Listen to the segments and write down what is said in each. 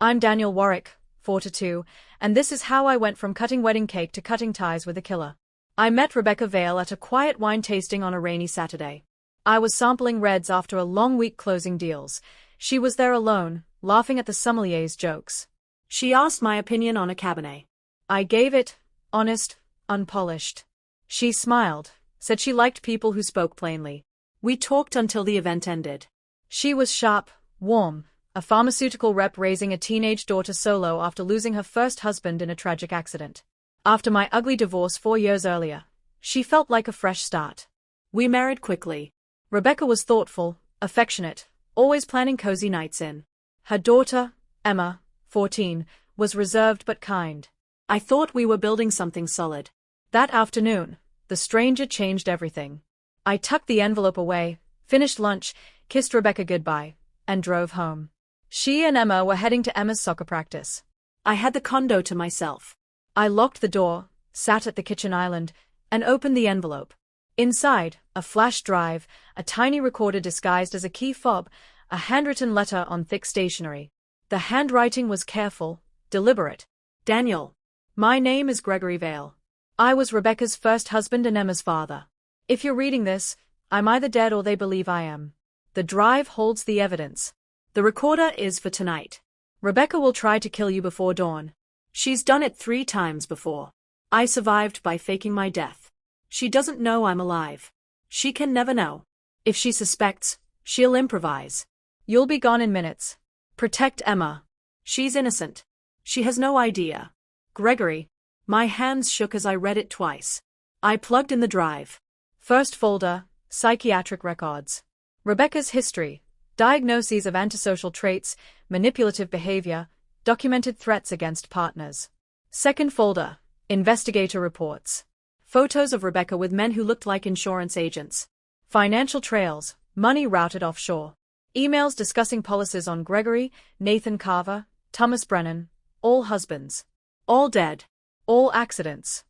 I'm Daniel Warwick, 42, and this is how I went from cutting wedding cake to cutting ties with a killer. I met Rebecca Vale at a quiet wine tasting on a rainy Saturday. I was sampling reds after a long week closing deals. She was there alone, laughing at the sommelier's jokes. She asked my opinion on a Cabernet. I gave it, honest, unpolished. She smiled, said she liked people who spoke plainly. We talked until the event ended. She was sharp, warm, a pharmaceutical rep raising a teenage daughter solo after losing her first husband in a tragic accident. After my ugly divorce 4 years earlier, she felt like a fresh start. We married quickly. Rebecca was thoughtful, affectionate, always planning cozy nights in. Her daughter, Emma, 14, was reserved but kind. I thought we were building something solid. That afternoon, the stranger changed everything. I tucked the envelope away, finished lunch, kissed Rebecca goodbye, and drove home. She and Emma were heading to Emma's soccer practice. I had the condo to myself. I locked the door, sat at the kitchen island, and opened the envelope. Inside, a flash drive, a tiny recorder disguised as a key fob, a handwritten letter on thick stationery. The handwriting was careful, deliberate. Daniel. My name is Gregory Vale. I was Rebecca's first husband and Emma's father. If you're reading this, I'm either dead or they believe I am. The drive holds the evidence. The recorder is for tonight. Rebecca will try to kill you before dawn. She's done it 3 times before. I survived by faking my death. She doesn't know I'm alive. She can never know. If she suspects, she'll improvise. You'll be gone in minutes. Protect Emma. She's innocent. She has no idea. Gregory. My hands shook as I read it twice. I plugged in the drive. First folder, psychiatric records. Rebecca's history. Diagnoses of antisocial traits, manipulative behavior, documented threats against partners. Second folder, investigator reports. Photos of Rebecca with men who looked like insurance agents. Financial trails, money routed offshore. Emails discussing policies on Gregory, Nathan Carver, Thomas Brennan, all husbands. All dead. All accidents.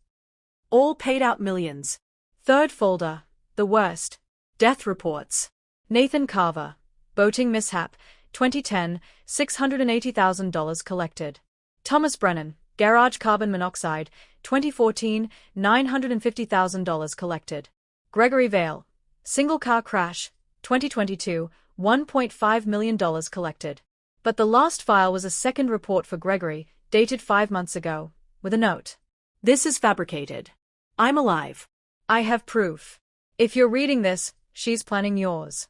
All paid out millions. Third folder, the worst. Death reports. Nathan Carver. Boating mishap, 2010, $680,000 collected. Thomas Brennan, garage carbon monoxide, 2014, $950,000 collected. Gregory Vale, single car crash, 2022, $1.5 million collected. But the last file was a second report for Gregory, dated 5 months ago, with a note. This is fabricated. I'm alive. I have proof. If you're reading this, she's planning yours.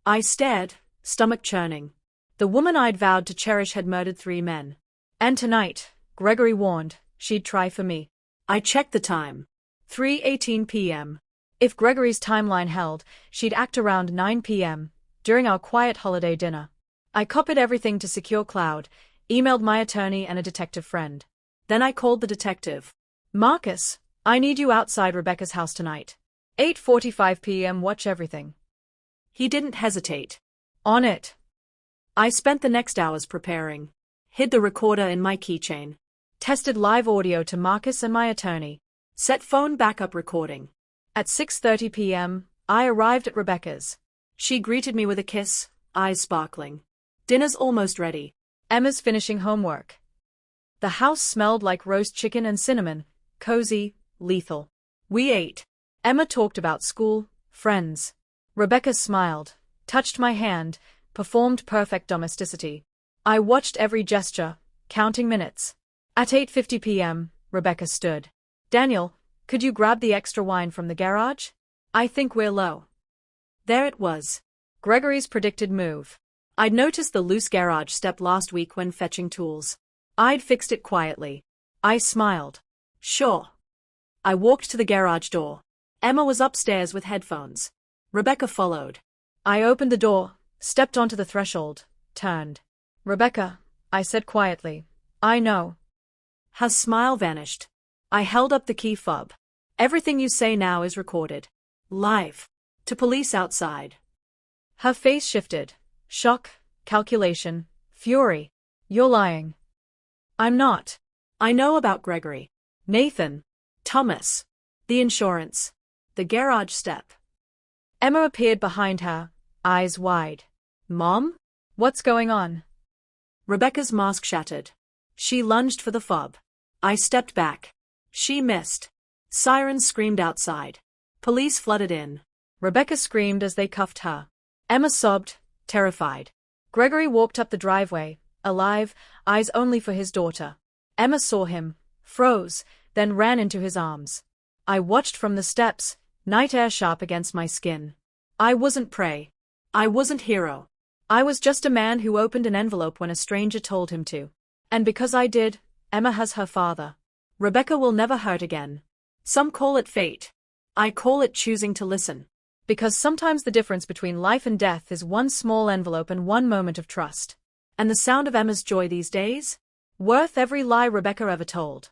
I stared, stomach churning. The woman I'd vowed to cherish had murdered 3 men. And tonight, Gregory warned, she'd try for me. I checked the time. 3:18 p.m. If Gregory's timeline held, she'd act around 9 p.m., during our quiet holiday dinner. I copied everything to Secure Cloud, emailed my attorney and a detective friend. Then I called the detective. Marcus, I need you outside Rebecca's house tonight. 8:45 p.m. Watch everything. He didn't hesitate. On it. I spent the next hours preparing. Hid the recorder in my keychain. Tested live audio to Marcus and my attorney. Set phone backup recording. At 6:30 p.m., I arrived at Rebecca's. She greeted me with a kiss, eyes sparkling. Dinner's almost ready. Emma's finishing homework. The house smelled like roast chicken and cinnamon, cozy, lethal. We ate. Emma talked about school, friends. Rebecca smiled, touched my hand, performed perfect domesticity. I watched every gesture, counting minutes. At 8:50 p.m., Rebecca stood. Daniel, could you grab the extra wine from the garage? I think we're low. There it was. Gregory's predicted move. I'd noticed the loose garage step last week when fetching tools. I'd fixed it quietly. I smiled. Sure. I walked to the garage door. Emma was upstairs with headphones. Rebecca followed. I opened the door, stepped onto the threshold, turned. Rebecca, I said quietly, I know. Her smile vanished. I held up the key fob. Everything you say now is recorded. Live. To police outside. Her face shifted. Shock, calculation, fury. You're lying. I'm not. I know about Gregory. Nathan. Thomas. The insurance. The garage step. Emma appeared behind her, eyes wide. Mom? What's going on? Rebecca's mask shattered. She lunged for the fob. I stepped back. She missed. Sirens screamed outside. Police flooded in. Rebecca screamed as they cuffed her. Emma sobbed, terrified. Gregory walked up the driveway, alive, eyes only for his daughter. Emma saw him, froze, then ran into his arms. I watched from the steps, night air sharp against my skin. I wasn't prey. I wasn't hero. I was just a man who opened an envelope when a stranger told him to. And because I did, Emma has her father. Rebecca will never hurt again. Some call it fate. I call it choosing to listen. Because sometimes the difference between life and death is one small envelope and one moment of trust. And the sound of Emma's joy these days? Worth every lie Rebecca ever told.